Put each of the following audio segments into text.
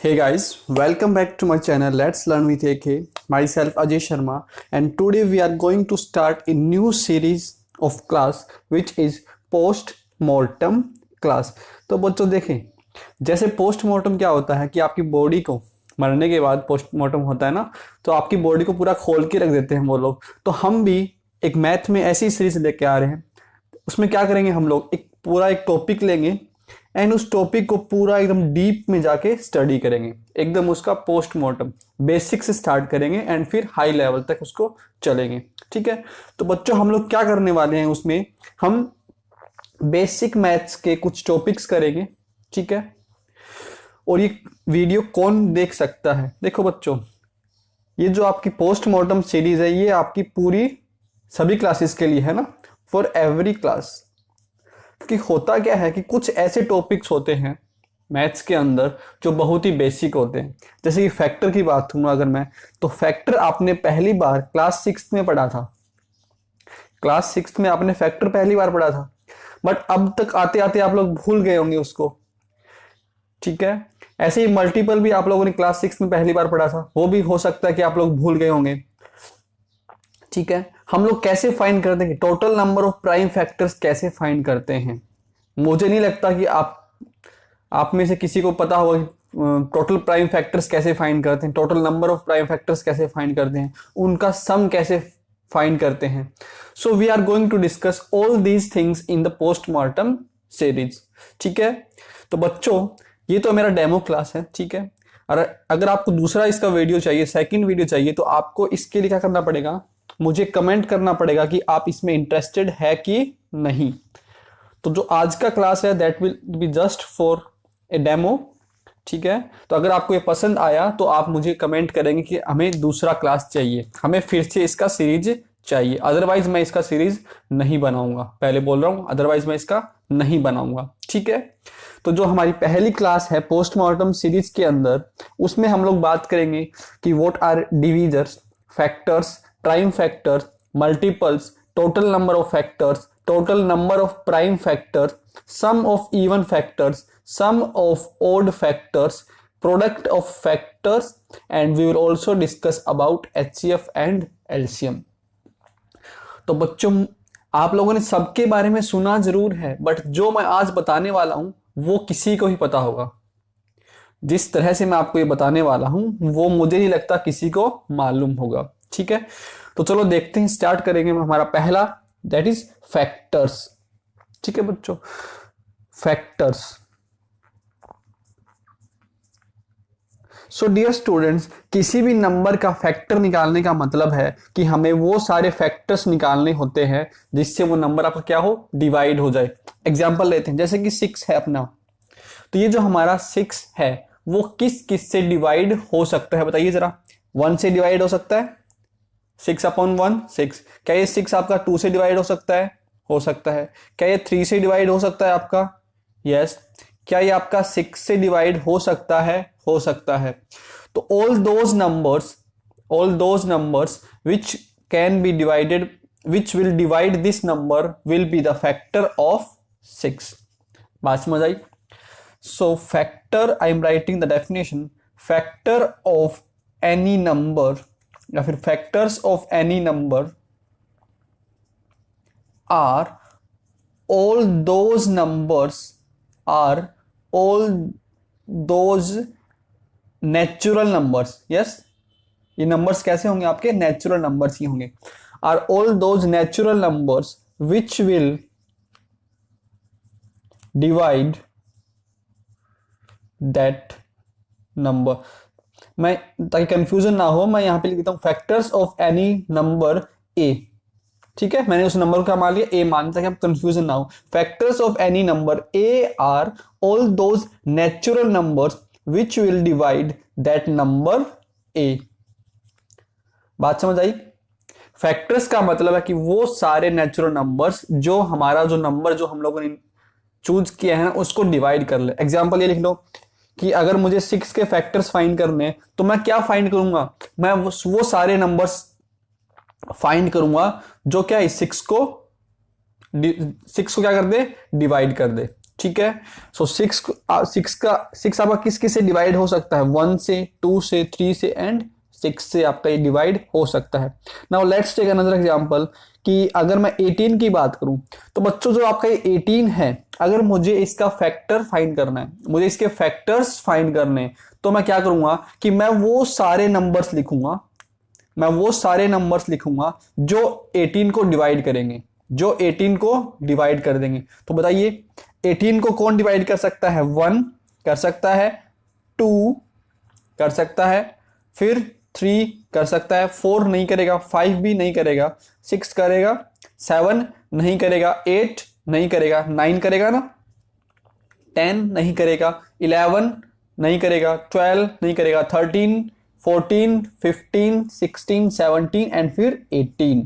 Hey guys, welcome back to my channel Let's Learn with AK. Myself Ajay Sharma, and today we are going to start a new series of class which is post mortem class. तो बच्चों देखें, जैसे post mortem क्या होता है कि आपकी body को मरने के बाद पोस्ट मॉर्टम होता है ना, तो आपकी बॉडी को पूरा खोल के रख देते हैं वो लोग। तो हम भी एक मैथ में ऐसी सीरीज लेके आ रहे हैं। उसमें क्या करेंगे, हम लोग एक टॉपिक लेंगे एंड उस टॉपिक को पूरा एकदम डीप में जाके स्टडी करेंगे, एकदम उसका पोस्टमार्टम बेसिक से स्टार्ट करेंगे एंड फिर हाई लेवल तक उसको चलेंगे। ठीक है, तो बच्चों हम लोग क्या करने वाले हैं, उसमें हम बेसिक मैथ्स के कुछ टॉपिक्स करेंगे। ठीक है, और ये वीडियो कौन देख सकता है? देखो बच्चों, ये जो आपकी पोस्टमार्टम सीरीज है ये आपकी पूरी सभी क्लासेस के लिए है ना, फॉर एवरी क्लास। कि होता क्या है कि कुछ ऐसे टॉपिक्स होते हैं मैथ्स के अंदर जो बहुत ही बेसिक होते हैं। जैसे कि फैक्टर की बात करूँ अगर मैं, तो फैक्टर आपने पहली बार क्लास 6 में पढ़ा था। क्लास 6 में आपने फैक्टर पहली बार पढ़ा था, बट अब तक आते आते आप लोग भूल गए होंगे उसको। ठीक है, ऐसे ही मल्टीपल भी आप लोगों ने क्लास 6 में पहली बार पढ़ा था, वो भी हो सकता है कि आप लोग भूल गए होंगे। ठीक है, हम लोग कैसे फाइंड करते हैं, total number of prime factors कैसे फाइंड करते हैं? मुझे नहीं लगता कि आप में से किसी को पता होगा कि टोटल प्राइम फैक्टर्स कैसे फाइंड करते हैं, total number of prime factors कैसे फाइंड करते हैं, उनका सम कैसे फाइंड करते हैं। So we are going to discuss all these things in the postmortem series. ठीक है, तो बच्चों ये तो मेरा डेमो क्लास है। ठीक है, और अगर आपको दूसरा इसका वीडियो चाहिए, सेकंड वीडियो चाहिए, तो आपको इसके लिए क्या करना पड़ेगा, मुझे कमेंट करना पड़ेगा कि आप इसमें इंटरेस्टेड है कि नहीं। तो जो आज का क्लास है that will be just for a demo. ठीक है, तो अगर आपको ये पसंद आया तो आप मुझे कमेंट करेंगे कि हमें दूसरा क्लास चाहिए, हमें फिर से इसका सीरीज चाहिए, अदरवाइज मैं इसका सीरीज नहीं बनाऊंगा। पहले बोल रहा हूं, अदरवाइज मैं इसका नहीं बनाऊंगा। ठीक है, तो जो हमारी पहली क्लास है पोस्टमार्टम सीरीज के अंदर, उसमें हम लोग बात करेंगे कि what are divisors, factors, prime factors, multiples, total number of factors, total number of prime factors, sum of even factors, sum of odd factors, product of factors, and we will also discuss about HCF and LCM. तो बच्चों आप लोगों ने सबके बारे में सुना जरूर है, बट जो मैं आज बताने वाला हूं वो किसी को ही पता होगा। जिस तरह से मैं आपको ये बताने वाला हूं वो मुझे नहीं लगता किसी को मालूम होगा। ठीक है, तो चलो देखते हैं, स्टार्ट करेंगे हमारा पहला, दैट इज फैक्टर्स। ठीक है बच्चों, फैक्टर्स। सो डियर स्टूडेंट्स, किसी भी नंबर का फैक्टर निकालने का मतलब है कि हमें वो सारे फैक्टर्स निकालने होते हैं जिससे वो नंबर आपका क्या हो, डिवाइड हो जाए। एग्जांपल लेते हैं, जैसे कि 6 है अपना, तो ये जो हमारा 6 है वो किस किस से डिवाइड हो सकता है बताइए जरा। 1 से डिवाइड हो सकता है, 6/1 6। क्या ये 6 आपका 2 से डिवाइड हो सकता है? हो सकता है। क्या ये 3 से डिवाइड हो सकता है आपका? यस। क्या ये आपका 6 से डिवाइड हो सकता है? हो सकता है। तो all those numbers which can be divided, which will divide this number will be the factor of 6। बात समझ आई? So factor, I am writing the definition, factor of any number या फिर factors of any number are all those natural numbers. Yes, ये numbers कैसे होंगे आपके? Natural numbers ही होंगे। Are all those natural numbers which will divide that number. मैं, ताकि कंफ्यूजन ना हो, मैं यहां पे लिख देता हूं factors of any number A. ठीक है, मैंने उस नंबर का मान लिया ए मान, ताकि आप कंफ्यूजन ना हो। Factors of any number A R all those natural numbers which will divide that number A. बात समझ आई? फैक्टर्स का मतलब है कि वो सारे नेचुरल नंबर्स जो हमारा जो नंबर जो हम लोगों ने चूज किया है ना उसको डिवाइड कर ले। एग्जाम्पल ये लिख लो कि अगर मुझे 6 के फैक्टर्स फाइंड करने हैं तो मैं क्या फाइंड करूंगा, मैं वो सारे नंबर्स फाइंड करूंगा जो क्या है 6 को क्या कर दे, डिवाइड कर दे। ठीक है। सो सिक्स आपका किस किस से डिवाइड हो सकता है, 1 से, 2 से, 3 से एंड 6 से आपका ये डिवाइड हो सकता है। Now let's take another example कि अगर मैं 18 की बात करूं तो बच्चों जो आपका ये 18 है, अगर मुझे इसका फैक्टर फाइंड करना है, मुझे इसके फैक्टर्स फाइंड करने हैं, तो मैं क्या करूंगा कि मैं वो सारे नंबर्स लिखूंगा, जो 18 को डिवाइड करेंगे, जो 18 को डिवाइड कर देंगे। तो बताइए 18 को कौन डिवाइड कर सकता है, 1 कर सकता है, 2 कर सकता है, फिर 3 कर सकता है, 4 नहीं करेगा, 5 भी नहीं करेगा, 6 करेगा, 7 नहीं करेगा, 8 नहीं करेगा, 9 करेगा ना, 10 नहीं करेगा, 11 नहीं करेगा, 12 नहीं करेगा, 13, 14, 15, 16, 17 एंड फिर 18।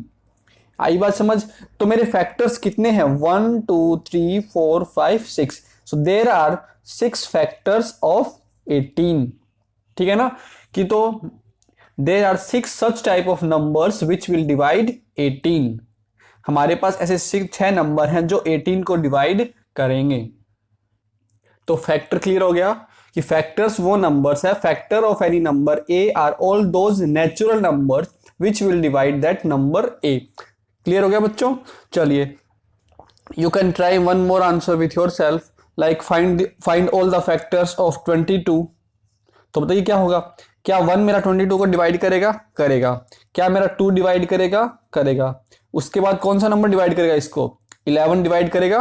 आई बात समझ। तो मेरे फैक्टर्स कितने हैं, 1 2 3 4 5 6। So there are 6 factors of 18। ठीक है ना, कि तो there are 6 such type of numbers which will divide 18। हमारे पास ऐसे 6 नंबर हैं जो 18 को डिवाइड करेंगे। तो फैक्टर क्लियर हो गया कि फैक्टर्स वो नंबर्स है, factor of any number A R all those natural numbers which will divide that number A. Clear हो गया बच्चों। चलिए you can try one more answer with your self, like find all the factors of 22। तो बताइए क्या होगा, क्या 1 मेरा 22 को डिवाइड करेगा, करेगा। क्या मेरा 2 डिवाइड करेगा, करेगा। उसके बाद कौन सा नंबर डिवाइड करेगा इसको, 11 डिवाइड करेगा,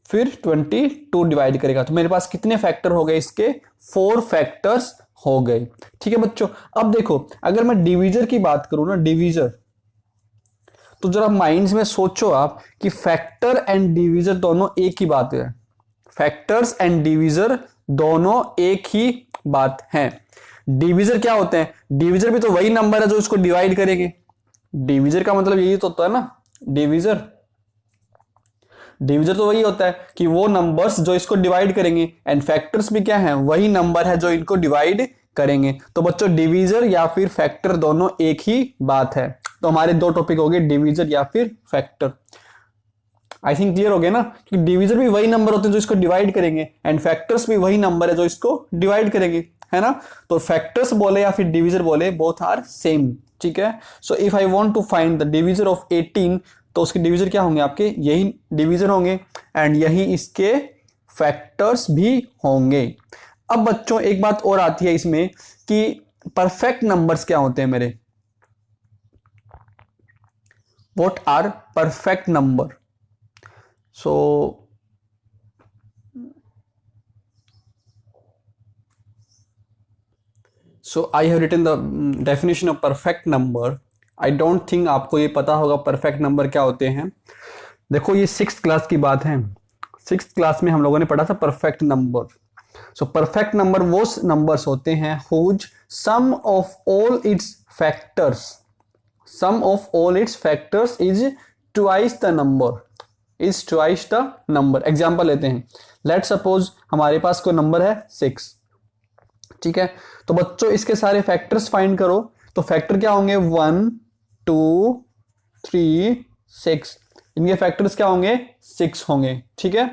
फिर 22 डिवाइड करेगा। तो मेरे पास कितने फैक्टर हो गए इसके, 4 फैक्टर्स हो गए। ठीक है बच्चों। अब देखो अगर मैं डिवीजर की बात करूं ना, डिवीजर, तो जरा माइंड्स में सोचो आप कि फैक्टर एंड डिवीजर दोनों एक ही बात है। फैक्टर्स एंड डिवीजर दोनों एक ही बात है। डिवीजर क्या होते हैं, डिवीजर भी तो वही नंबर है जो इसको डिवाइड करेंगे। डिवीजर का मतलब यही तो होता है ना, डिवीजर तो वही होता है कि वो नंबर्स जो इसको डिवाइड करेंगे, एंड फैक्टर्स भी क्या है, वही नंबर है जो इनको डिवाइड करेंगे। तो बच्चों डिवीजर या फिर फैक्टर दोनों एक ही बात है। तो हमारे 2 टॉपिक हो गए, डिवीजर या फिर फैक्टर। आई थिंक क्लियर हो गया ना कि डिवीजर भी वही नंबर होते हैं जो इसको डिवाइड करेंगे, एंड फैक्टर्स भी वही नंबर है जो इसको डिवाइड करेंगे, है ना। तो फैक्टर्स बोले या फिर डिवीजर बोले, बोथ आर सेम। ठीक है। So if I want to find the divisor of 18, तो उसके डिवीजर क्या होंगे, आपके यही डिवीजर होंगे एंड यही इसके फैक्टर्स भी होंगे। अब बच्चों एक बात और आती है इसमें कि परफेक्ट नंबर्स क्या होते हैं मेरे, what are perfect number. So I have written the definition of perfect number. I don't think आपको ये पता होगा परफेक्ट नंबर क्या होते हैं। देखो ये 6th क्लास की बात है, 6th क्लास में हम लोगों ने पढ़ा था perfect number. So perfect number वो नंबर्स होते हैं whose sum of all its factors is twice the number। Example लेते हैं, लेट सपोज हमारे पास कोई नंबर है 6। ठीक है। तो बच्चों इसके सारे फैक्टर्स फाइंड करो। तो फैक्टर क्या होंगे, 1 2 3 6। इनके फैक्टर्स क्या होंगे, 6 होंगे। ठीक है।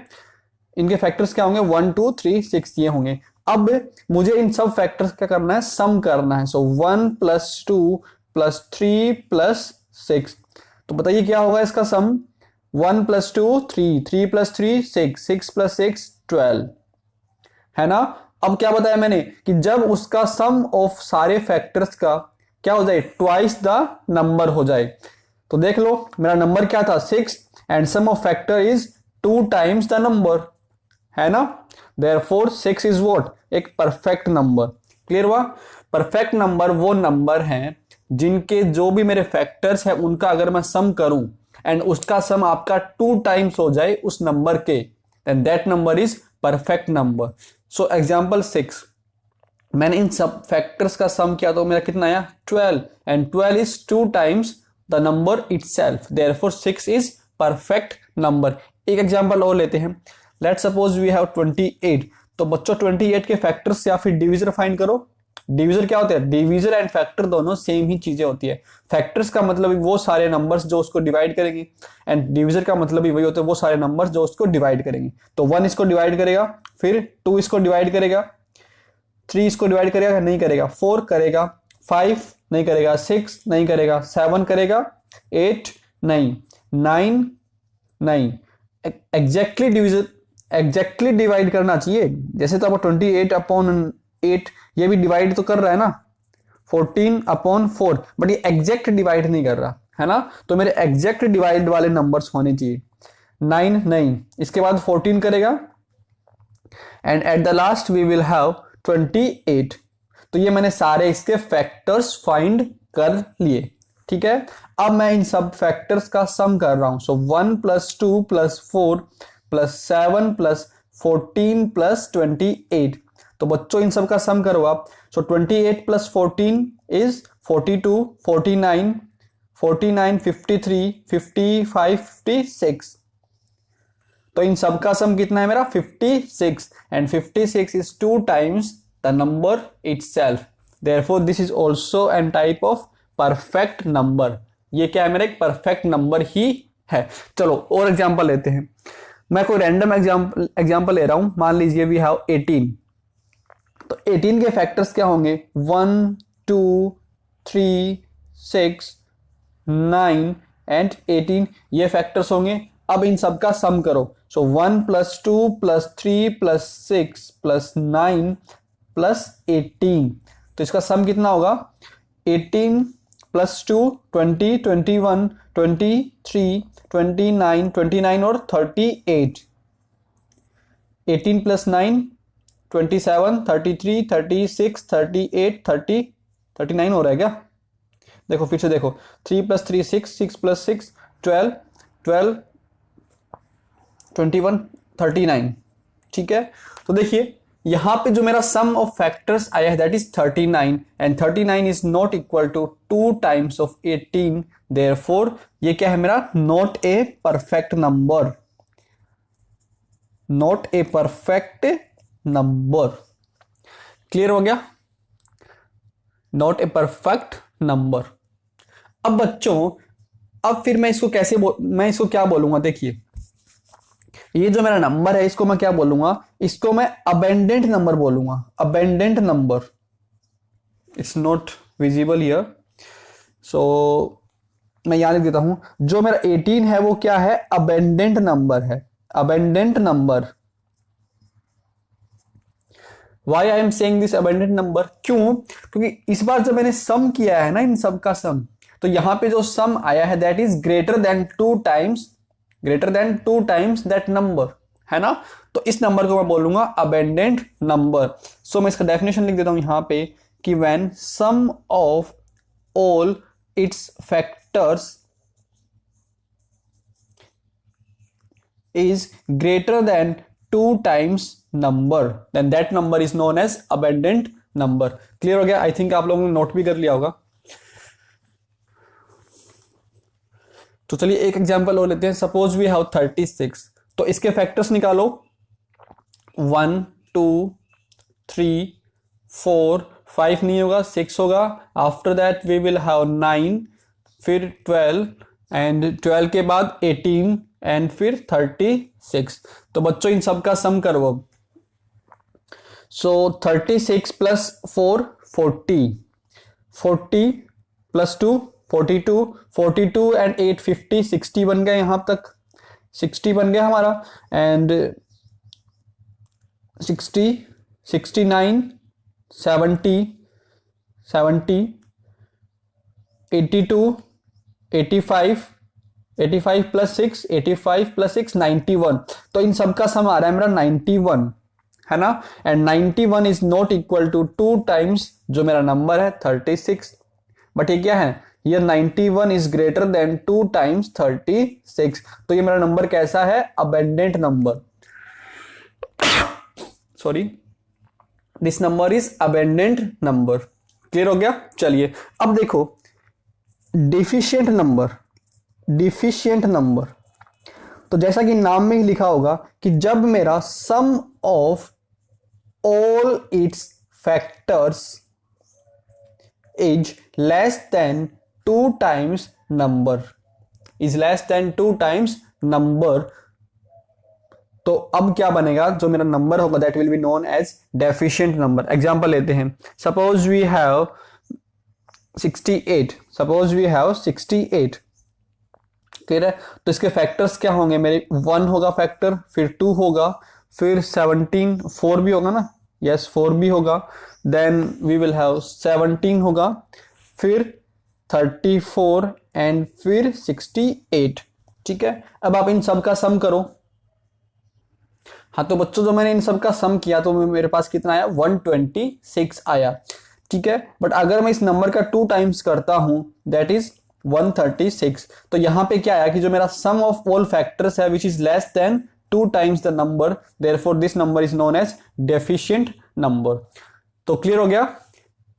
इनके फैक्टर्स क्या होंगे, 1 2 3 6 ये होंगे। अब मुझे इन सब फैक्टर्स क्या करना है, सम करना है। सो 1 + 2 + 3 + 6। तो बताइए क्या होगा इसका सम, 1 + 2 3, 3 + 3 6, 6 + 6 12, है ना। अब क्या बताया मैंने कि जब उसका सम ऑफ सारे फैक्टर्स का क्या हो जाए, ट्वाइस द नंबर हो जाए। तो देख लो मेरा नंबर क्या था 6 and sum of factor is 2 times the number, है ना। देयरफॉर 6 इज व्हाट, एक परफेक्ट नंबर। क्लियर हुआ। परफेक्ट नंबर वो नंबर हैं जिनके जो भी मेरे फैक्टर्स हैं उनका अगर मैं सम करूं एंड उसका सम आपका 2 टाइम्स हो जाए उस नंबर के, then that number is perfect number. So example 6, मैंने इन सब फैक्टर्स का सम किया तो मेरा कितना आया 12, and 12 is 2 times the number itself, therefore 6 is perfect number. एक एग्जाम्पल और लेते हैं, लेट्स सपोज वी हैव 28। तो बच्चों 28 के फैक्टर्स या फिर डिवीजर फाइंड करो। डिविजर क्या होता है, डिविजर एंड फैक्टर दोनों सेम ही चीजें होती है। फैक्टर्स का मतलब वो सारे नंबर्स जो उसको डिवाइड करेगी, एंड डिविजर का मतलब भी वही होता है, वो सारे नंबर्स जो उसको डिवाइड करेंगे। तो 1 इसको डिवाइड करेगा, फिर 2 इसको डिवाइड करेगा, 3 इसको डिवाइड करेगा नहीं करेगा, 4 करेगा, 5 नहीं करेगा, 6 नहीं करेगा, 7 करेगा, 8 नहीं, 9 नहीं। एग्जैक्टली डिविजन, एग्जैक्टली डिवाइड करना चाहिए। जैसे तो अब 28/8 ये भी डिवाइड तो कर रहा है ना, 14/4, बट ये एग्जैक्ट डिवाइड नहीं कर रहा है ना। तो मेरे एग्जैक्ट डिवाइड वाले नंबर्स होने चाहिए। 9 नहीं, इसके बाद 14 करेगा, and at the last we will have 28। तो ये मैंने सारे इसके फैक्टर्स फाइंड कर लिए, ठीक है। अब मैं इन सब फैक्टर्स का सम कर रहा हूं। सो 1 + 2 + 4 + 7 + 14 + 28। तो बच्चों इन सब का सम करो आप। सो 28 + 14 इज 42, 49, 49, 53, 55, 56। तो इन सब का सम कितना है मेरा 56, and 56 is 2 times the number itself. Therefore this is also an type of perfect number. ये क्या है, मेरा एक परफेक्ट नंबर ही है। चलो और एग्जांपल लेते हैं। मैं कोई रैंडम एग्जांपल ले रहा हूं। मान लीजिए वी हैव 18। तो 18 के फैक्टर्स क्या होंगे, 1, 2, 3, 6, 9 एंड 18, ये फैक्टर्स होंगे। अब इन सब का सम करो। सो 1 + 2 + 3 + 6 + 9 + 18। तो इसका सम कितना होगा, 18 + 2 20, 21, 23, 29, 29 और 38। 18 + 9 27, 33, 36, 38, 30, 39 हो रहा है क्या? देखो फिर से देखो, 3 + 3 6, 6 + 6 12, 12, 21, 39, ठीक है। तो देखिए यहां पे जो मेरा सम ऑफ फैक्टर्स आया है that is 39, and 39 is not equal to 2 times of 18। Therefore ये क्या है मेरा, not a perfect number, not a perfect number. Clear हो गया, नॉट ए परफेक्ट नंबर। अब बच्चों, अब फिर मैं इसको कैसे मैं इसको क्या बोलूंगा, देखिए ये जो मेरा नंबर है इसको मैं क्या बोलूंगा, इसको मैं अबेंडेंट नंबर बोलूंगा। Abundant number, it's not visible here, so मैं यहां लिख देता हूं। जो मेरा 18 है वो क्या है, अबेंडेंट नंबर है। Abundant number, why I am saying this abundant number, क्यों, क्योंकि इस बार जब मैंने सम किया है ना इन सब का सम, तो यहां पे जो सम आया है that is greater than 2 times, greater than 2 times that number, है ना। तो इस नंबर को मैं बोलूंगा अबेंडेंट नंबर। सो मैं इसका डेफिनेशन लिख देता हूं यहां पे कि when sum of all its factors is greater than 2 times number, then that number is known as abundant number। Clear हो गया, आई थिंक आप लोगों ने नोट भी कर लिया होगा। तो चलिए एक एग्जांपल और लेते हैं। सपोज वी हैव 36, तो इसके फैक्टर्स निकालो। 1, 2, 3, 4, 5 नहीं होगा, 6 होगा। After that we will have 9, फिर 12, एंड 12 के बाद 18, एंड फिर 36। तो बच्चों इन सब का सम करो। सो 36 + 4 40, 40 + 2 42, 42 एंड 8 50, 60 बन गए, यहां तक 60 बन गया हमारा। एंड 60, 69, 70, 70, 82, 85, 85 + 6, 85 + 6 91। तो इन सब का सम आ रहा है मेरा 91, है ना। And 91 is not equal to 2 times जो मेरा नंबर है 36, बट ये क्या है, ये 91 इज ग्रेटर देन 2 times 36। तो ये मेरा नंबर कैसा है, abundant number. Sorry, this number is abundant number. Clear हो गया। चलिए अब देखो डिफिशिएंट नंबर। डिफिशिएंट नंबर, तो जैसा कि नाम में ही लिखा होगा कि जब मेरा sum of all its factors is less than 2 times number, is less than 2 times number, तो अब क्या बनेगा, जो मेरा नंबर होगा that will be known as deficient number. Example लेते हैं, suppose we have 68, suppose we have 68, clear है। तो इसके फैक्टर्स क्या होंगे मेरे, 1 होगा फैक्टर, फिर 2 होगा, फिर 17, 4 भी होगा ना, यस 4 भी होगा, देन वी विल हैव 17 होगा, फिर 34 एंड फिर 68, ठीक है। अब आप इन सब का सम करो। हाँ तो बच्चों जो मैंने इन सब का सम किया तो मेरे पास कितना आया, 126 आया, ठीक है। बट अगर मैं इस नंबर का 2 टाइम्स करता हूं दैट इज 136, तो यहां पे क्या आया कि जो मेरा सम ऑफ ऑल फैक्टर्स है which is less than 2 times the number, therefore this number is known as deficient number. तो क्लियर हो गया।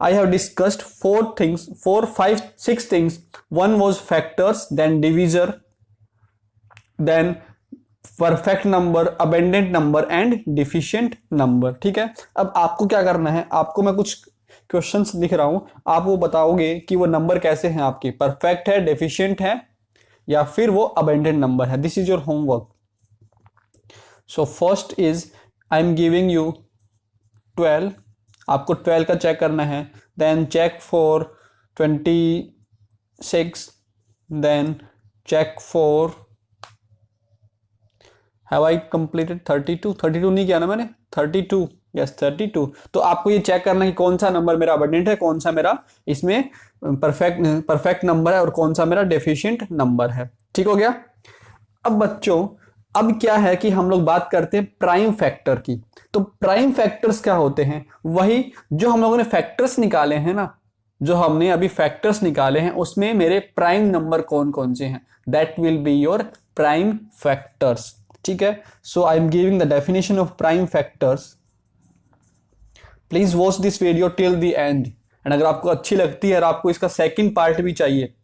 I have discussed 6 things. One was factors, then divisor, then perfect number, abundant number and deficient number, ठीक है। अब आपको क्या करना है, आपको मैं कुछ क्वेश्चंस लिख रहा हूं, आप वो बताओगे कि वो नंबर कैसे हैं आपके, परफेक्ट है, डेफिशिएंट है या फिर वो अबेंडेंट नंबर है। This is your homework. So first is I am giving you 12, आपको 12 का चेक करना है, then check for 26, then check for Have I completed 32? 32 नहीं किया ना मैंने, 32, यस 32। तो आपको ये चेक करना है कि कौन सा नंबर मेरा अबंडेंट है, कौन सा मेरा इसमें परफेक्ट नंबर है और कौन सा मेरा डेफिशिएंट नंबर है, ठीक हो गया। अब बच्चों अब क्या है कि हम लोग बात करते हैं प्राइम फैक्टर की। तो प्राइम फैक्टर्स क्या होते हैं, वही जो हम लोगों ने फैक्टर्स निकाले हैं ना, जो हमने अभी फैक्टर्स निकाले हैं उसमें मेरे प्राइम नंबर कौन कौन से हैं, that will be your prime factors, ठीक है। So I am giving the definition of prime factors. Please watch this video till the end, and अगर आपको अच्छी लगती है और आपको इसका सेकंड पार्ट भी चाहिए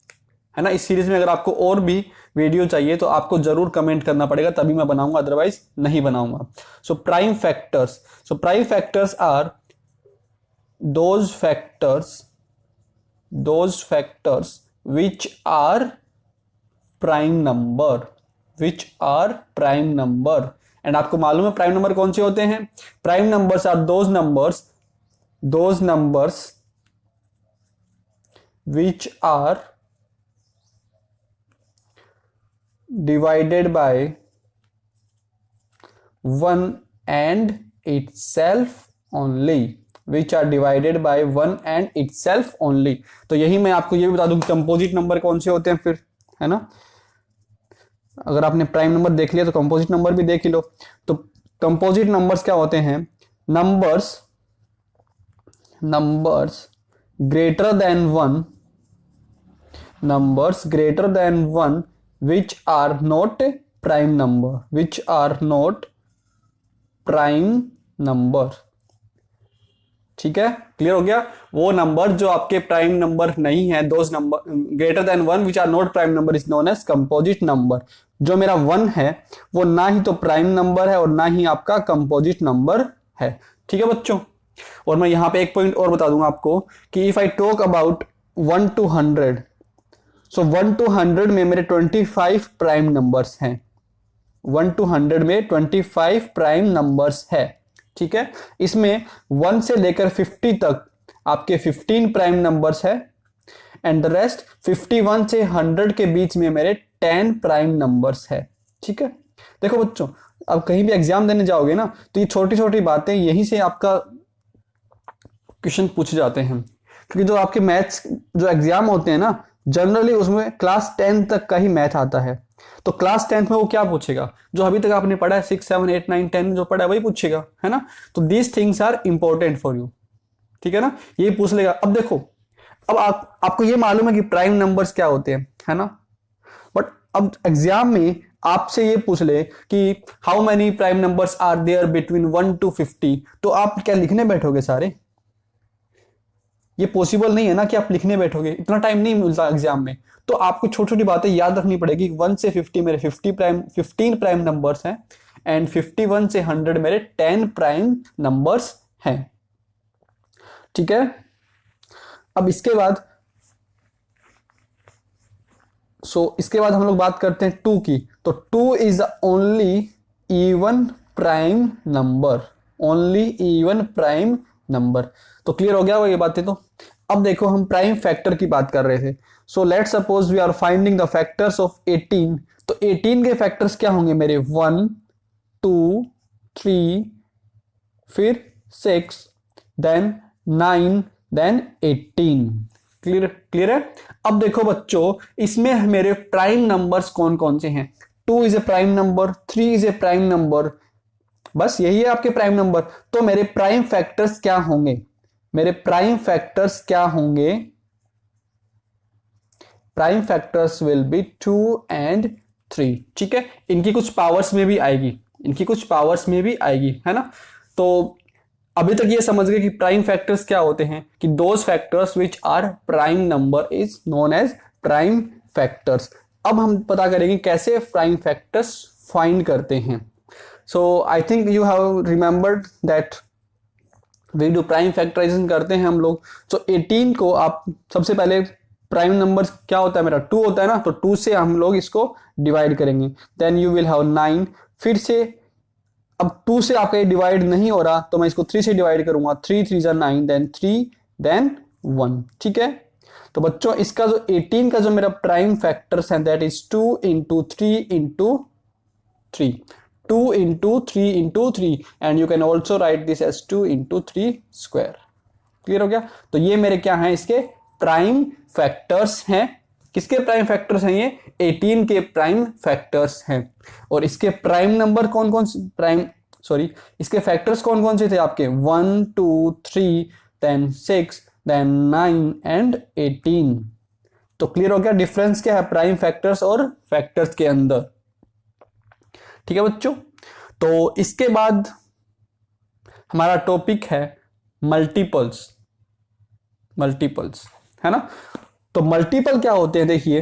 है ना, इस सीरीज में अगर आपको और भी वीडियो चाहिए तो आपको जरूर कमेंट करना पड़ेगा, तभी मैं बनाऊंगा, अदरवाइज नहीं बनाऊंगा। So prime factors, so prime factors are those factors which are prime number, which are prime number. And आपको मालूम है प्राइम नंबर कौन से होते हैं, prime numbers are those numbers which are divided by 1 and itself only, which are divided by 1 and itself only। तो यही मैं आपको ये भी बता दूं कि कंपोजिट नंबर कौन से होते हैं फिर, है ना। अगर आपने प्राइम नंबर देख लिया तो कंपोजिट नंबर भी देख ही लो। तो कंपोजिट नंबर्स क्या होते हैं, numbers greater than 1 which are not prime number, ठीक है, क्लियर हो गया। वो नंबर जो आपके प्राइम नंबर नहीं है, those number greater than 1 which are not prime number is known as composite number. जो मेरा 1 है वो ना ही तो प्राइम नंबर है और ना ही आपका कंपोजिट नंबर है, ठीक है बच्चों। और मैं यहां पे एक पॉइंट और बता दूंगा आपको कि if I talk about 1 to 100, so 1 to 100 में मेरे 25 प्राइम नंबर्स हैं, 1 to 100 में 25 प्राइम नंबर्स है, ठीक है। इसमें 1 से लेकर 50 तक आपके 15 प्राइम नंबर्स है, एंड द रेस्ट 51 से 100 के बीच में मेरे 10 प्राइम नंबर्स है, ठीक है। देखो बच्चों, अब कहीं भी एग्जाम देने जाओगे ना तो ये छोटी छोटी बातें यहीं से आपका क्वेश्चन पूछे जाते हैं, क्योंकि जो आपके मैथ्स जो एग्जाम होते हैं ना जनरली उसमें क्लास 10 तक का ही मैथ आता है। तो क्लास 10 में वो क्या पूछेगा, जो अभी तक आपने पढ़ा है 6, 7, 8, 9, 10 जो पढ़ा है वही पूछेगा, है ना। तो these things are important for you, ठीक है ना, ये पूछ लेगा। अब देखो, अब आपको ये मालूम है कि प्राइम नंबर्स क्या होते हैं, है ना। बट अब एग्जाम में आपसे ये पूछ ले कि how many prime numbers are there between 1 to 50, तो आप क्या लिखने बैठोगे सारे, ये पॉसिबल नहीं है ना कि आप लिखने बैठोगे, इतना टाइम नहीं मिलता एग्जाम में। तो आपको छोटी छोटी बातें याद रखनी पड़ेगी। 1 से 50 मेरे 15 प्राइम नंबर्स हैं, एंड 51 से 100 मेरे 10 प्राइम नंबर्स हैं, ठीक है। अब इसके बाद इसके बाद हम लोग बात करते हैं 2 की। तो 2 is only even prime number, only even prime number. तो क्लियर हो गया वो ये बातें। तो अब देखो हम प्राइम फैक्टर की बात कर रहे थे। So let's suppose we are finding the factors of 18। तो 18 के फैक्टर्स क्या होंगे मेरे? 1 2 3 फिर 6 देन 9 देन 18। क्लियर है। अब देखो बच्चों इसमें मेरे प्राइम नंबर्स कौन कौन से हैं? 2 is a prime number, 3 is a prime number, बस यही है आपके प्राइम नंबर। तो मेरे प्राइम फैक्टर्स क्या होंगे? मेरे प्राइम फैक्टर्स क्या होंगे? Prime factors will B 2 and 3। ठीक है, इनकी कुछ पावर्स में भी आएगी, इनकी कुछ पावर्स में भी आएगी, है ना। तो अभी तक ये समझ गए कि प्राइम फैक्टर्स क्या होते हैं, कि those factors which are prime number is known as prime factors. अब हम पता करेंगे कैसे प्राइम फैक्टर्स फाइंड करते हैं। So I think you have remembered that we do prime factorisation करते हैं हम लोग। तो 18 को आप सबसे पहले प्राइम नंबर क्या होता है मेरा? 2 होता है ना। तो 2 से हम लोग इसको डिवाइड करेंगे, देन यू विल हैव 9। फिर से अब 2 से आपका ये डिवाइड नहीं हो रहा तो मैं इसको 3 से डिवाइड करूंगा, 3 3 9 देन 3 देन 1। ठीक है, तो बच्चों इसका जो 18 का जो मेरा प्राइम फैक्टर्स है that is 2 into 3 into 3, 2 into 3 into 3 and you can also write this as 2 into 3 square. Clear हो गया। तो ये मेरे क्या हैं? इसके प्राइम फैक्टर्स हैं। किसके प्राइम फैक्टर्स हैं? ये 18 के प्राइम फैक्टर्स हैं। और इसके प्राइम नंबर कौन कौन से? इसके फैक्टर्स कौन कौन से थे आपके? 1 2 3 देन 6 देन 9 एंड 18। तो क्लियर हो गया डिफरेंस क्या है प्राइम फैक्टर्स और फैक्टर्स के अंदर। ठीक है बच्चों, तो इसके बाद हमारा टॉपिक है मल्टीपल्स। मल्टीपल्स है ना। तो मल्टीपल क्या होते हैं? देखिए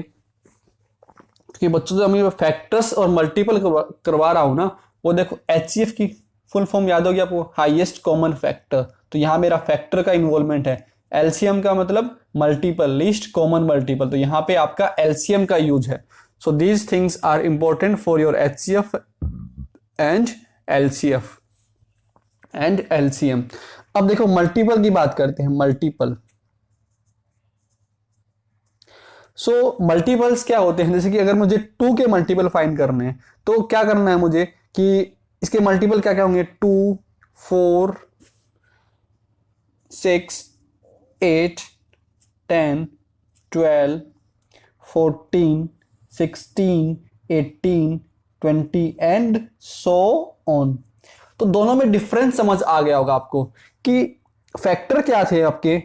कि बच्चों जो मैं फैक्टर्स और मल्टीपल करवा रहा हूं ना, वो देखो HCF की फुल फॉर्म याद होगी आपको, हाईएस्ट कॉमन फैक्टर। तो यहां मेरा फैक्टर का इन्वॉल्वमेंट है। LCM का मतलब मल्टीपल, लीस्ट कॉमन मल्टीपल। तो यहां पे आपका LCM का यूज है। So these things are important for your HCF and LCM। अब देखो मल्टीपल की बात करते हैं। मल्टीपल, मल्टीपल्स क्या होते हैं? जैसे कि अगर मुझे 2 के मल्टीपल फाइंड करने हैं तो क्या करना है मुझे कि इसके मल्टीपल क्या क्या होंगे? 2 4 6 8 10 12 14 16 18 20 एंड सो ऑन। तो दोनों में डिफरेंस समझ आ गया होगा आपको कि फैक्टर क्या थे आपके?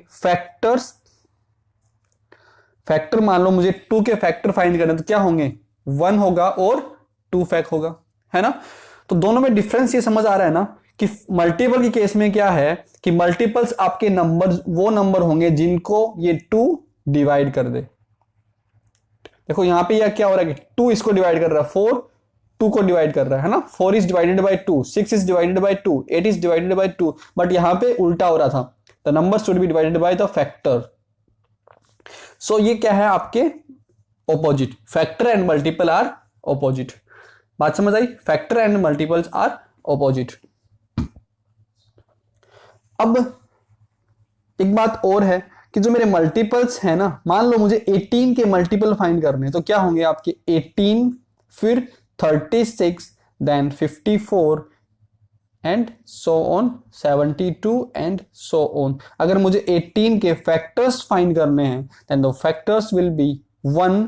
फैक्टर मान लो मुझे 2 के फैक्टर फाइंड करने तो क्या होंगे? 1 होगा और 2 फैक्ट होगा, है ना। तो दोनों में डिफरेंस ये समझ आ रहा है ना कि मल्टीपल की केस में क्या है कि मल्टीपल्स आपके नंबर वो नंबर होंगे जिनको ये 2 डिवाइड कर दे। देखो यहां पे यह क्या हो रहा है कि 2 इसको डिवाइड कर रहा है, 4 2 को डिवाइड कर रहा है ना। 4 is divided by 2, 6 is divided by 2, 8 is divided by 2, but यहां पे उल्टा हो रहा था। The number should be divided by the factor. So ये क्या है आपके opposite. Factor and multiple are opposite. बात समझ आई? Factor and multiples are opposite. अब एक बात और है कि जो मेरे मल्टीपल्स है ना, मान लो मुझे 18 के मल्टीपल फाइंड करने तो क्या होंगे आपके? 18 फिर 36 then 54 and so on 72 and so on. अगर मुझे 18 के फैक्टर्स फाइंड करने हैं then the factors will be 1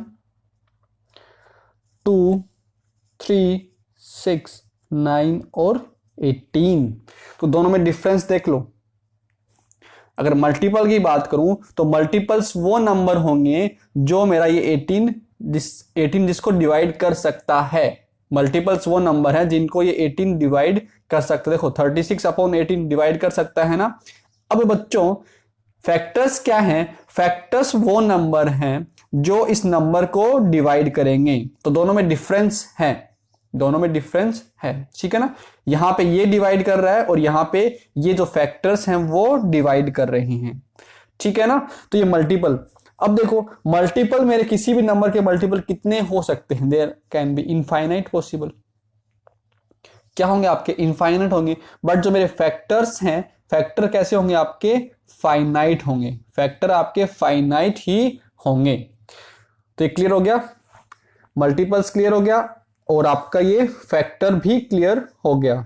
2 3 6 9 और 18। तो दोनों में डिफरेंस देख लो। अगर मल्टीपल की बात करूं तो मल्टीपल्स वो नंबर होंगे जो मेरा ये 18 जिसको डिवाइड कर सकता है। मल्टीपल्स वो नंबर है जिनको ये 18 डिवाइड कर सकता है। देखो 36 अपॉन 18 डिवाइड कर सकता है ना। अब बच्चों फैक्टर्स क्या हैं? फैक्टर्स वो नंबर हैं जो इस नंबर को डिवाइड करेंगे। तो दोनों में डिफरेंस है, दोनों में डिफरेंस है, ठीक है ना। यहां पे ये डिवाइड कर रहा है और यहां पे ये जो फैक्टर्स हैं वो डिवाइड कर रहे हैं। ठीक है ना। तो ये मल्टीपल, अब देखो मल्टीपल, मेरे किसी भी नंबर के मल्टीपल कितने हो सकते हैं, there can be infinite possible, क्या होंगे आपके, इनफाइनाइट होंगे। बट जो मेरे फैक्टर्स हैं, फैक्टर कैसे होंगे आपके, फाइनाइट होंगे, फैक्टर आपके फाइनाइट ही होंगे। तो ये क्लियर हो गया, मल्टीपल्स क्लियर हो गया और आपका ये फैक्टर भी क्लियर हो गया।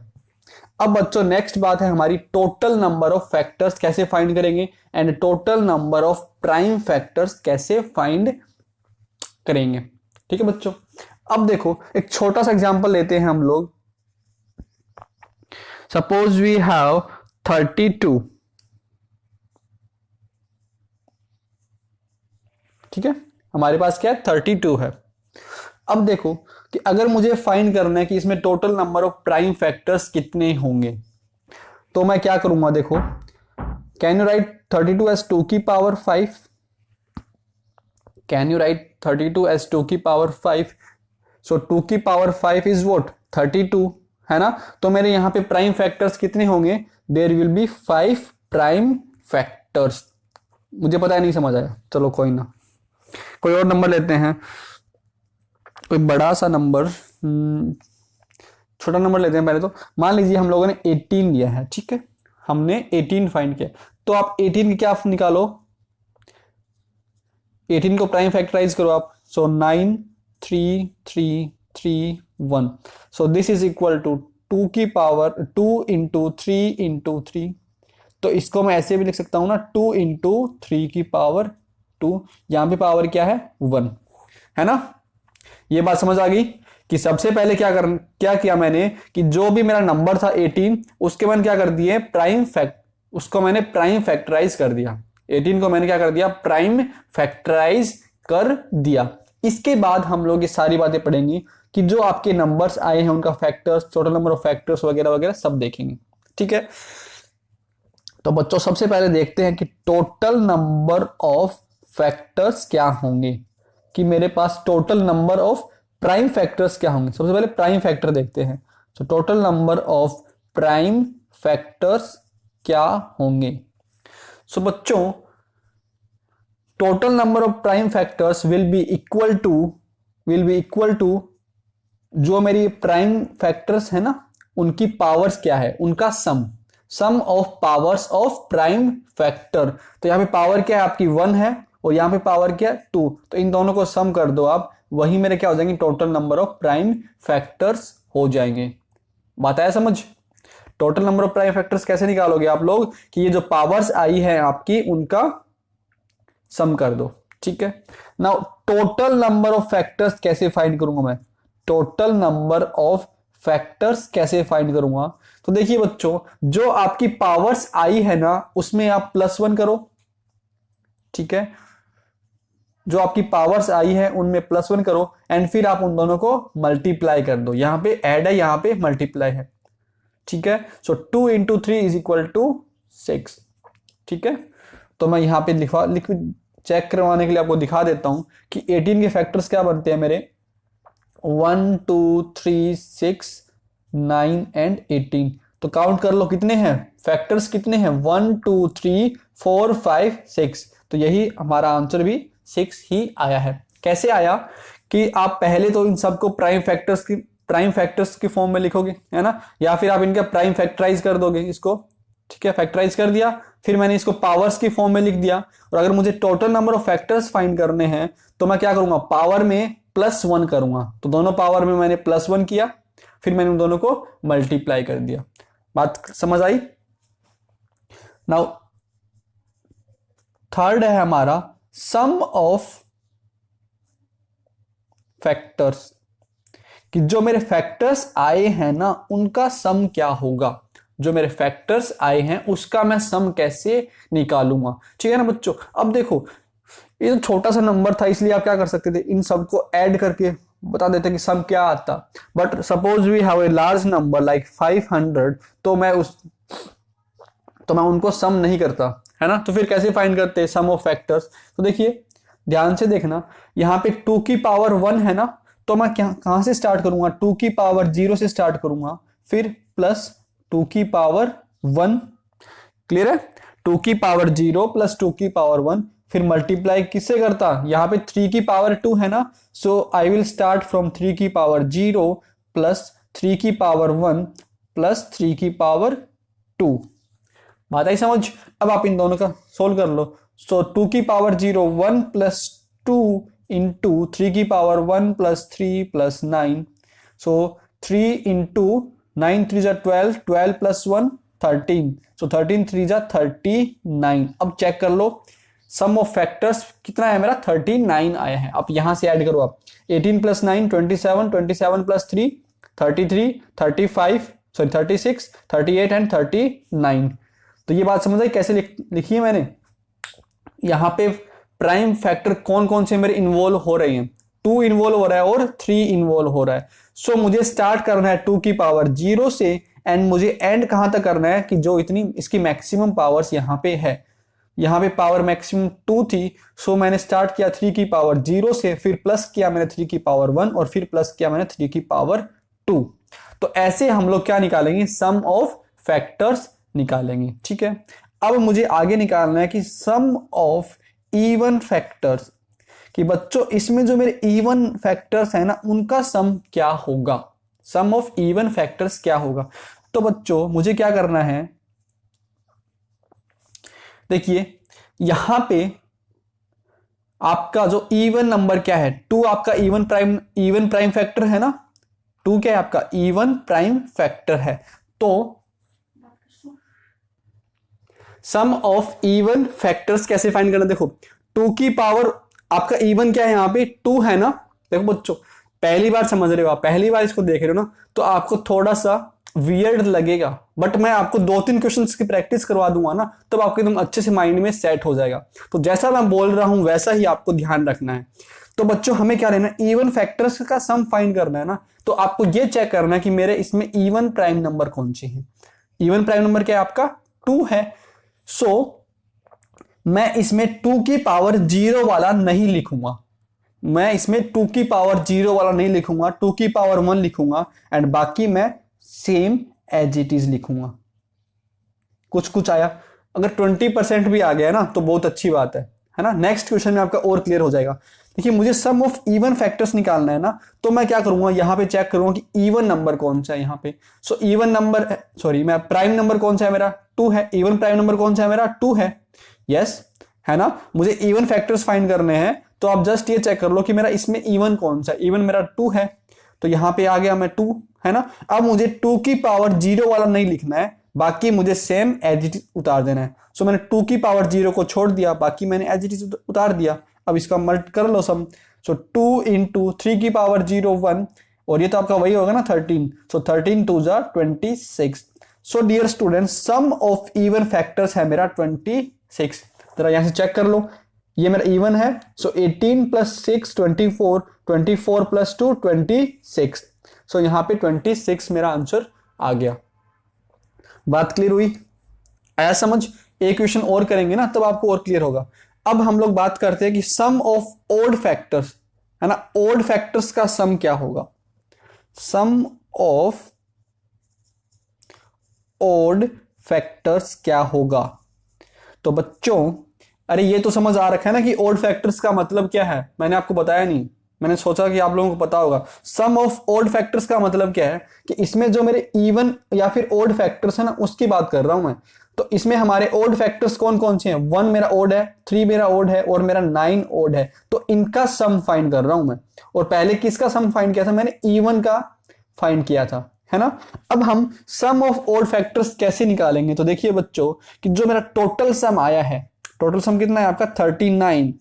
अब बच्चों नेक्स्ट बात है हमारी, टोटल नंबर ऑफ फैक्टर्स कैसे फाइंड करेंगे and total number of prime factors कैसे फाइंड करेंगे। ठीक है बच्चों, अब देखो एक छोटा सा एग्जांपल लेते हैं हम लोग। सपोज वी हैव 32, ठीक है, हमारे पास क्या है 32 है। अब देखो कि अगर मुझे फाइंड करना है कि इसमें total number of prime factors कितने होंगे, तो मैं क्या करूंगा, देखो कैन यू राइट 32 एज 2 की power 5, can you write 32 as 2 की पावर 5, सो 2 की पावर 5 इज व्हाट 32, है ना। तो मेरे यहां पे प्राइम फैक्टर्स कितने होंगे, there will be 5 prime factors. मुझे पता है नहीं समझ आया, चलो कोई ना, कोई और नंबर लेते हैं, कोई बड़ा सा नंबर, छोटा नंबर लेते हैं पहले। तो मान लीजिए हम लोगों ने 18 लिया है, ठीक है, हमने 18 फाइंड किया, तो आप 18 की क्या निकालो, 18 को प्राइम फैक्टराइज करो आप, so 9 3 3 3 1, so this is equal to 2 की पावर 2 इंटू 3 इंटू 3, तो इसको मैं ऐसे भी लिख सकता हूं ना, 2 इंटू 3 की पावर 2, यहां पे पावर क्या है 1, है ना। ये बात समझ आ गई कि सबसे पहले क्या किया मैंने कि जो भी मेरा नंबर था 18, उसके मैंने क्या कर दिए उसको मैंने प्राइम फैक्टराइज कर दिया, 18 को मैंने क्या कर दिया, प्राइम फैक्टराइज कर दिया। इसके बाद हम लोग ये सारी बातें पढ़ेंगे कि जो आपके नंबर्स आए हैं उनका factors, total number of factors वगैरह वगैरह सब देखेंगे, ठीक है। तो बच्चों सबसे पहले देखते हैं कि टोटल नंबर ऑफ फैक्टर्स क्या होंगे, कि मेरे पास total number of prime factors क्या होंगे। सबसे पहले प्राइम फैक्टर देखते हैं, तो total number of prime factors क्या होंगे। सो बच्चों total number of prime factors will be equal to जो मेरी प्राइम फैक्टर्स है ना उनकी पावर्स क्या है, उनका sum of powers of prime factor. तो यहां पे पावर क्या है आपकी 1 है और यहां पे पावर क्या है 2, तो इन दोनों को सम कर दो आप, वही मेरे क्या हो जाएंगे, total number of prime factors हो जाएंगे। बात आया समझ। Total number of prime factors कैसे निकालोगे आप लोग, कि ये जो पावर्स आई है आपकी उनका सम कर दो, ठीक है। Now total number of factors कैसे फाइंड करूंगा मैं, टोटल नंबर ऑफ फैक्टर्स कैसे फाइंड करूंगा। तो देखिए बच्चों, जो आपकी पावर्स आई है ना उसमें आप +1 करो, ठीक है, जो आपकी पावर्स आई है उनमें +1 करो एंड फिर आप उन दोनों को मल्टीप्लाई कर दो, यहां पे ऐड है यहां पे मल्टीप्लाई है, ठीक है। सो 2 इंटू 3 इज इक्वल टू 6, ठीक है। तो मैं यहां पे चेक करवाने के लिए आपको दिखा देता हूं कि 18 के फैक्टर्स क्या बनते हैं मेरे, 1 2 3 6 9 एंड 18। तो काउंट कर लो कितने हैं फैक्टर्स, कितने हैं 1 2 3 4 5 6, तो यही हमारा आंसर भी 6 ही आया है। कैसे आया कि आप पहले तो इन सबको प्राइम फैक्टर्स की फॉर्म में लिखोगे, है ना, या फिर आप इनका प्राइम फैक्टराइज कर दोगे इसको, ठीक है, फैक्टराइज कर दिया, फिर मैंने इसको पावर्स की फॉर्म में लिख दिया। और अगर मुझे total number of factors find करने हैं तो मैं क्या करूंगा, पावर में +1 करूंगा, तो दोनों पावर में मैंने +1 किया, फिर मैंने उन दोनों को मल्टीप्लाई कर दिया। बात समझ आई। नाउ थर्ड है हमारा सम ऑफ फैक्टर्स, कि जो मेरे फैक्टर्स आए हैं ना उनका सम क्या होगा, जो मेरे फैक्टर्स आए हैं उसका मैं सम कैसे निकालूंगा, ठीक है ना बच्चों। अब देखो ये तो छोटा सा नंबर था इसलिए आप क्या कर सकते थे, इन सबको ऐड करके बता देते कि सम क्या आता, but suppose we have a large number like 500, तो मैं उनको सम नहीं करता, है ना। तो फिर कैसे फाइंड करते हैं सम ऑफ फैक्टर्स। तो देखिए ध्यान से देखना, यहां पे 2 की पावर 1 है ना, तो मैं कहां से स्टार्ट करूंगा, 2 की पावर 0 से स्टार्ट करूंगा, फिर प्लस 2 की पावर 1, क्लियर है। 2 की पावर 0 प्लस 2 की पावर 1, फिर मल्टीप्लाई किससे करता, यहाँ पे 3 की पावर 2 है ना, सो आई विल स्टार्ट फ्रॉम 3 की पावर 0 प्लस 3 की पावर 1 प्लस 3 की पावर 2। बात आई समझ। अब आप इन दोनों का सोल्व कर लो। सो 2 की पावर 0 1 प्लस 2 इंटू 3 की पावर 1 प्लस 3 प्लस 9, सो 3 इंटू 9 3 जा 12, 12 प्लस 1 13, सो 13 3 जा 39। अब चेक कर लो सम ऑफ फैक्टर्स कितना है मेरा, 39 आया है। अब यहां से ऐड करो आप, 18 प्लस 9 27, 27 प्लस 3 33, 35 सॉरी 36, 38 एंड 39। तो ये बात समझ आई कैसे लिखी है मैंने। यहाँ पे प्राइम फैक्टर कौन कौन से मेरे इन्वॉल्व हो रहे हैं, 2 इन्वॉल्व हो रहा है और 3 इन्वॉल्व हो रहा है। सो मुझे स्टार्ट करना है 2 की पावर 0 से एंड मुझे एंड कहां तक करना है कि जो इतनी इसकी मैक्सिमम पावर्स यहाँ पे है। यहाँ पे पावर मैक्सिमम 2 थी, सो मैंने स्टार्ट किया 3 की पावर 0 से, फिर प्लस किया मैंने 3 की पावर 1 और फिर प्लस किया मैंने 3 की पावर 2। तो ऐसे हम लोग क्या निकालेंगे, सम ऑफ फैक्टर्स निकालेंगे। ठीक है, अब मुझे आगे निकालना है कि सम ऑफ इवन फैक्टर्स, कि बच्चों इसमें जो मेरे इवन फैक्टर्स है ना उनका सम क्या होगा, सम ऑफ इवन फैक्टर्स क्या होगा। तो बच्चों मुझे क्या करना है, देखिए यहां पे आपका जो इवन नंबर क्या है, 2 आपका इवन प्राइम फैक्टर है ना, 2 क्या है आपका इवन प्राइम फैक्टर है। तो सम ऑफ इवन फैक्टर्स कैसे फाइंड करना, देखो 2 की पावर आपका इवन क्या है, यहाँ पे 2 है ना। देखो बच्चों पहली बार समझ रहे हो आप, पहली बार इसको देख रहे हो ना, तो आपको थोड़ा सा वियर्ड लगेगा, बट मैं आपको 2-3 क्वेश्चंस की प्रैक्टिस करवा दूंगा ना, तब आपको एकदम अच्छे से माइंड में सेट हो जाएगा। तो जैसा मैं बोल रहा हूं वैसा ही आपको ध्यान रखना है। तो बच्चों हमें क्या लेना है, इवन फैक्टर्स का सम फाइंड करना है ना, तो आपको ये चेक करना है कि मेरे इसमें इवन प्राइम नंबर कौन से हैं। इवन प्राइम नंबर क्या है आपका, 2 है। सो मैं इसमें 2 की पावर 0 वाला नहीं लिखूंगा, मैं इसमें 2 की पावर 0 वाला नहीं लिखूंगा, 2 की पावर 1 लिखूंगा एंड बाकी मैं सेम एज इट इज लिखूंगा। कुछ कुछ आया, अगर 20% भी आ गया ना तो बहुत अच्छी बात है ना। नेक्स्ट क्वेश्चन में आपका और क्लियर हो जाएगा। देखिए मुझे सम ऑफ इवन फैक्टर्स निकालना है ना, तो मैं क्या करूंगा, यहां पे चेक करूंगा कि इवन नंबर कौन सा है यहाँ पे। सो इवन नंबर सॉरी मैं प्राइम नंबर कौन सा है मेरा, 2 है। इवन प्राइम नंबर कौन सा है मेरा, 2 है। यस है ना, मुझे इवन फैक्टर्स फाइंड करने हैं, तो आप जस्ट ये चेक कर लो कि मेरा इसमें इवन कौन सा है। इवन मेरा 2 है, तो यहां पे आ गया मैं 2 है ना। अब मुझे 2 की पावर 0 वाला नहीं लिखना है, बाकी मुझे सेम एज इट इज उतार देना है। सो मैंने 2 की पावर 0 को छोड़ दिया, बाकी मैंने एज इट इज उतार दिया। अब इसका मल्ट कर लो सम। सो 2 इंटू 3 की पावर 0 1, और ये तो आपका वही होगा ना 13, सो 13 2 जा 26। So dear student sum of even factors है मेरा 26। जरा यहां से चेक कर लो, ये मेरा इवन है। सो 18 प्लस 6 24, 24 प्लस 2 26। सो यहां पे 26 मेरा आंसर आ गया। बात क्लियर हुई, आया समझ। एक क्वेश्चन और करेंगे ना तब आपको और क्लियर होगा। अब हम लोग बात करते हैं कि सम ऑफ ओड फैक्टर्स है ना, ओड फैक्टर्स का सम क्या होगा। सम ऑफ ओड फैक्टर्स क्या होगा। तो बच्चों अरे ये तो समझ आ रखा है ना कि ओड फैक्टर्स का मतलब क्या है, मैंने आपको बताया नहीं, मैंने सोचा कि आप लोगों को पता होगा। सम ऑफ ओड फैक्टर्स का मतलब क्या है कि इसमें जो मेरे इवन या फिर ओड फैक्टर्स है ना उसकी बात कर रहा हूं मैं। तो इसमें हमारे ओड फैक्टर्स कौन कौन से हैं, 1 मेरा ओड है, 3 मेरा ओड है और मेरा 9 ओड है। तो इनका सम फाइंड कर रहा हूं मैं। और पहले किसका सम फाइंड किया था, मैंने इवन का फाइंड किया था है ना। अब हम सम ऑफ ओड फैक्टर्स कैसे निकालेंगे, तो देखिए बच्चों कि जो मेरा टोटल सम आया है, टोटल सम कितना है आपका 39,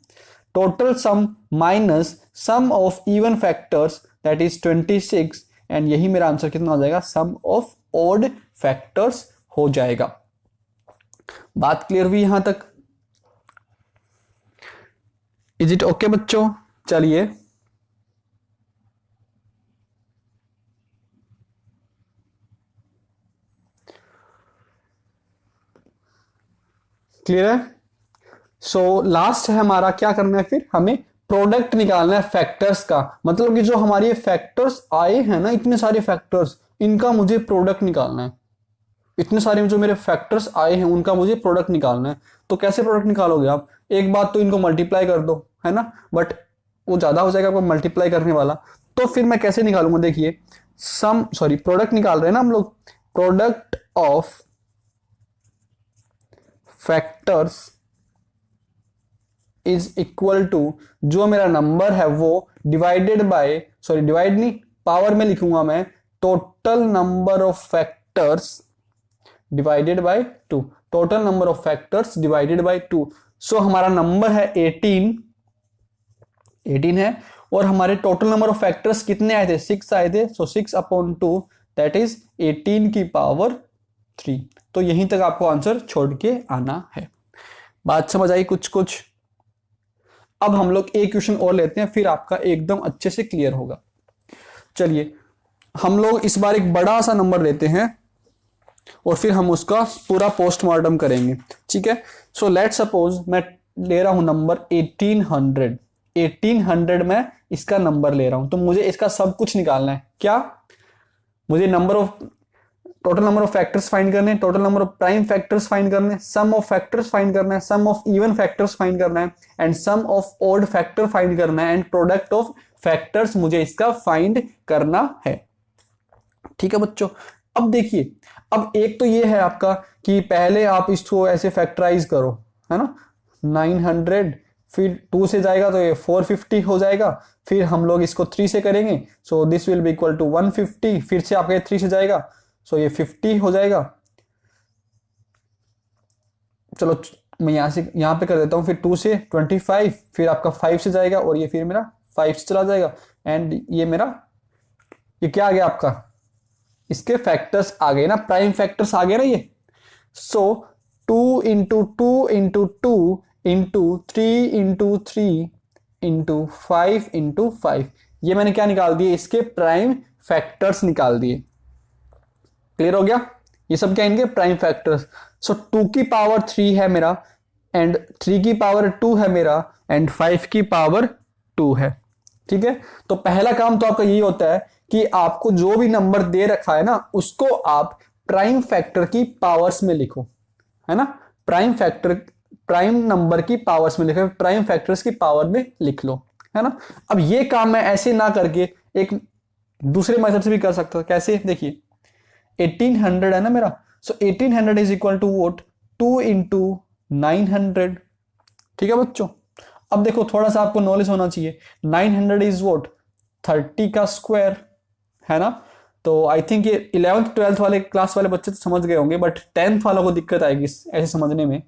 total sum minus sum of even factors that is 26, and यही मेरा आंसर कितना हो जाएगा, सम ऑफ ओड फैक्टर्स हो जाएगा। बात क्लियर हुई यहां तक, इज इट ओके बच्चों। चलिए क्लियर है। सो लास्ट है हमारा क्या करना है, फिर हमें प्रोडक्ट निकालना है फैक्टर्स का। मतलब कि जो हमारे फैक्टर्स आए हैं ना, इतने सारे फैक्टर्स, इनका मुझे प्रोडक्ट निकालना है। इतने सारे जो मेरे फैक्टर्स आए हैं उनका मुझे प्रोडक्ट निकालना है। तो कैसे प्रोडक्ट निकालोगे आप? एक बात तो इनको मल्टीप्लाई कर दो, है ना, बट वो ज्यादा हो जाएगा आपको मल्टीप्लाई करने वाला। तो फिर मैं कैसे निकालूंगा? देखिए, प्रोडक्ट निकाल रहे हैं ना हम लोग, product of factors is equal to जो मेरा नंबर है वो डिवाइडेड बाय, डिवाइड नहीं, पावर में लिखूंगा मैं, total number of factors divided by 2, total number of factors divided by 2। So हमारा नंबर है 18 है, और हमारे टोटल नंबर ऑफ फैक्टर्स कितने आए थे? 6 आए थे। सो 6/2 दैट इज 18 की पावर 3। तो यहीं तक आपको आंसर छोड़ के आना है। बात समझ आई कुछ कुछ? अब हम लोग एक क्वेश्चन और लेते हैं, फिर आपका एकदम अच्छे से क्लियर होगा। चलिए, हम लोग इस बार एक बड़ा सा नंबर लेते हैं और फिर हम उसका पूरा पोस्टमार्टम करेंगे, ठीक है। सो लेट सपोज मैं ले रहा हूं नंबर 1800 में इसका नंबर ले रहा हूं, तो मुझे इसका सब कुछ निकालना है। क्या? मुझे total number of factors find करने, total number of prime factors find करने, सम ऑफ फैक्टर्स फाइंड करना है, sum of even factors find करना है, and sum of odd factor find करना है, एंड प्रोडक्ट ऑफ फैक्टर्स मुझे इसका फाइंड करना है। ठीक है बच्चों। अब देखिए, अब एक तो ये है आपका कि पहले आप इसको ऐसे फैक्टराइज करो, है ना, 900, फिर 2 से जाएगा तो ये 450 हो जाएगा, फिर हम लोग इसको 3 से करेंगे, so this will be equal to 150, फिर से आपका 3 से जाएगा, सो ये 50 हो जाएगा। चलो मैं यहां पे कर देता हूं, फिर 2 से 25, फिर आपका 5 से जाएगा, और ये फिर मेरा 5 से चला जाएगा, एंड ये मेरा, ये क्या आ गया आपका, इसके फैक्टर्स आ गए ना, प्राइम फैक्टर्स आ गए ना ये। सो 2 into 2 into 2 into 3 into 3 into 5 into 5, ये मैंने क्या निकाल दिए? इसके प्राइम फैक्टर्स निकाल दिए। क्लियर हो गया? ये सब क्या? इनके प्राइम फैक्टर्स। सो 2 की पावर 3 है मेरा, एंड 3 की पावर 2 है मेरा, एंड 5 की पावर 2 है। ठीक है, तो पहला काम तो आपका यही होता है कि आपको जो भी नंबर दे रखा है ना, उसको आप प्राइम फैक्टर की पावर्स में लिखो, है ना, प्राइम नंबर की पावर्स में लिखो, प्राइम फैक्टर्स की पावर में लिख लो, है ना। अब ये काम मैं ऐसे ना करके एक दूसरे मेथड से भी कर सकता हूं। कैसे? देखिए, 1800 है ना मेरा, so 1800 is equal to what 2 into 900। ठीक है बच्चों। अब देखो, थोड़ा सा आपको नॉलेज होना चाहिए, 900 इज वोट 30 का स्क्वायर, है ना। तो आई थिंक ये 11th 12th वाले क्लास वाले बच्चे तो समझ गए होंगे, बट 10th वालों को दिक्कत आएगी ऐसे समझने में।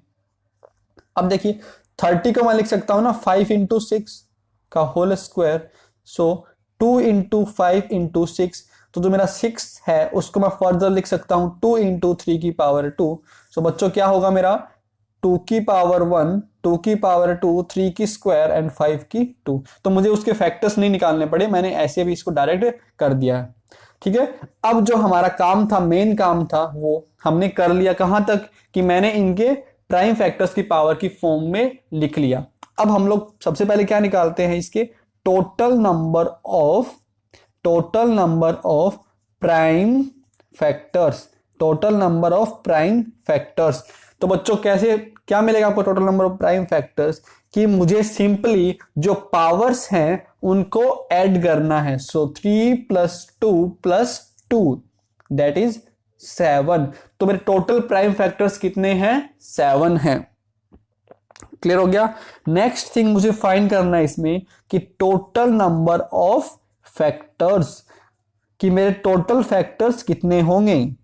अब देखिए, 30 को मैं लिख सकता हूं ना 5 इंटू 6 का whole square, so 2 into 5 into 6, तो जो मेरा 6 है उसको मैं फर्दर लिख सकता हूं 2 इंटू 3 की पावर 2। सो बच्चों क्या होगा मेरा? 2 की पावर 1, 2 की पावर 2, 3 की स्क्वायर एंड 5 की 2। तो मुझे उसके फैक्टर्स नहीं निकालने पड़े, मैंने ऐसे भी इसको डायरेक्ट कर दिया है। ठीक है, अब जो हमारा काम था, मेन काम था, वो हमने कर लिया। कहां तक? कि मैंने इनके प्राइम फैक्टर्स की पावर की फॉर्म में लिख लिया। अब हम लोग सबसे पहले क्या निकालते हैं? इसके total number of prime factors, total number of prime factors. तो बच्चों कैसे, क्या मिलेगा आपको total number of prime factors? कि मुझे सिंपली जो पावर्स हैं उनको ऐड करना है। सो 3 + 2 + 2 दैट इज 7। तो मेरे टोटल प्राइम फैक्टर्स कितने हैं? 7 हैं। क्लियर हो गया? नेक्स्ट थिंग मुझे फाइंड करना है इसमें कि टोटल नंबर ऑफ फैक्टर्स, कि मेरे टोटल फैक्टर्स कितने होंगे।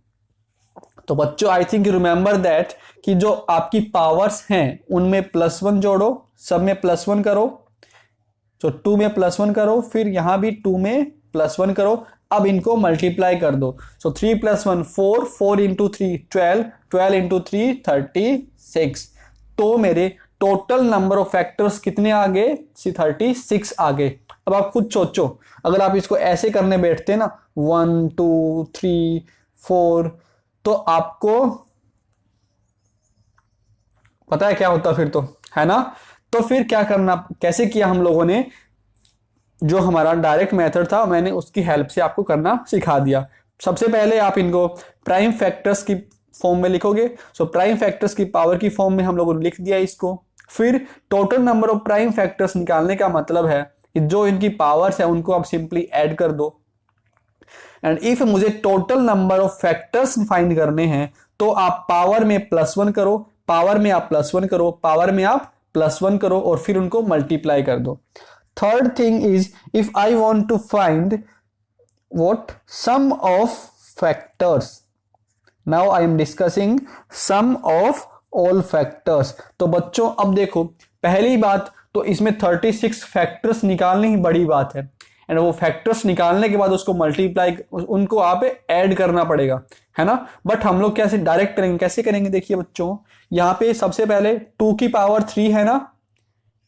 तो बच्चों आई थिंक यू रिमेंबर दैट कि जो आपकी पावर्स हैं उनमें +1 जोड़ो, सब में +1 करो, तो 2 में +1 करो, फिर यहां भी 2 में +1 करो। अब इनको मल्टीप्लाई कर दो। सो 3 + 1 4, 4 इंटू 3 12, 12 इंटू 3 36। तो मेरे टोटल नंबर ऑफ फैक्टर्स कितने आ गए? 36 आ गए। अब आप खुद सोचो, अगर आप इसको ऐसे करने बैठते ना 1 2 3 4, तो आपको पता है क्या होता फिर, तो है ना। तो फिर क्या करना, कैसे किया हम लोगों ने? जो हमारा डायरेक्ट मेथड था मैंने उसकी हेल्प से आपको करना सिखा दिया। सबसे पहले आप इनको प्राइम फैक्टर्स की फॉर्म में लिखोगे। सो प्राइम फैक्टर्स की पावर की फॉर्म में हम लोगों ने लिख दिया इसको। फिर total number of prime factors निकालने का मतलब है कि जो इनकी पावर्स है उनको आप सिंपली ऐड कर दो। एंड इफ मुझे total number of factors find करने हैं तो आप पावर में +1 करो, पावर में आप +1 करो, पावर में आप +1 करो और फिर उनको मल्टीप्लाई कर दो। Third thing is if I want to find what sum of factors, now I am discussing sum of all factors. तो बच्चों अब देखो, पहली बात तो इसमें 36 फैक्टर्स निकालने ही बड़ी बात है। एंड वो फैक्टर्स निकालने के बाद उसको मल्टीप्लाई, उनको आप ऐड करना पड़ेगा, है ना। बट हम लोग कैसे डायरेक्ट करेंगे, कैसे करेंगे, देखिए बच्चों यहाँ पे सबसे पहले 2 की पावर 3 है ना,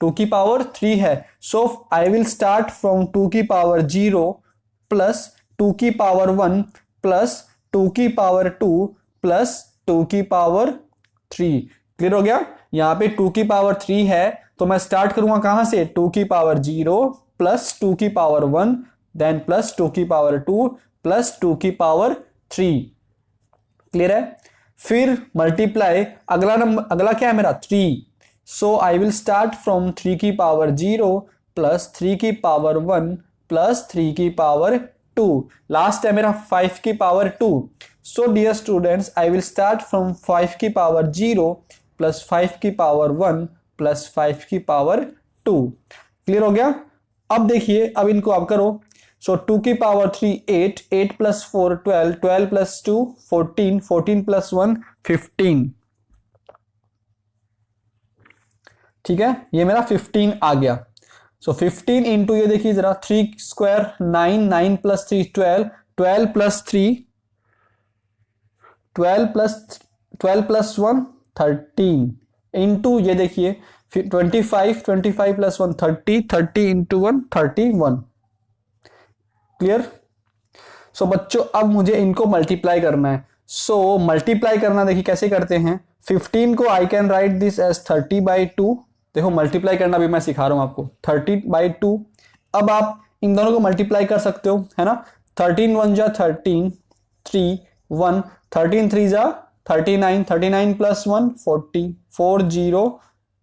2 की पावर 3 है। So I will start from 2 की पावर 0 प्लस 2 की पावर 1 प्लस 2 की पावर 2 प्लस 2 की पावर 3। क्लियर हो गया। यहाँ पे 2 की पावर 3 है तो मैं स्टार्ट करूंगा कहां से, 2 की पावर 0 प्लस 2 की पावर 1 देन प्लस 2 की पावर 2 प्लस 2 की पावर 3। क्लियर है। फिर मल्टीप्लाई, अगला नंबर, अगला क्या है मेरा 3। सो आई विल स्टार्ट फ्रॉम 3 की पावर 0 प्लस 3 की पावर 1 प्लस 3 की पावर 2। लास्ट है मेरा 5 की power 2। So dear students I will start from 5 की पावर 0 प्लस 5 की पावर 1 प्लस 5 की पावर 2। क्लियर हो गया। अब देखिए, अब इनको आप करो। सो 2 की पावर 3 8, 8 प्लस 4 12, 12 प्लस 2 14, 14 प्लस 1 15। ठीक है, ये मेरा 15 आ गया। सो 15 इंटू ये देखिए जरा, 3 square 9, 9 plus 3 12, 12 plus 3 12 plus 1 13 into ये देखिए 25, 25 प्लस 1 30, 30 इंटू 1 31। क्लियर। सो बच्चों अब मुझे इनको मल्टीप्लाई करना है। सो मल्टीप्लाई करना देखिए कैसे करते हैं। 15 को I can write this as 30/2। देखो मल्टीप्लाई करना भी मैं सिखा रहा हूं आपको, 30/2। अब आप इन दोनों को मल्टीप्लाई कर सकते हो, है ना। 13 1 जा 13, 3 1, 13 3 जा 39, 39 प्लस 1 40, 4 0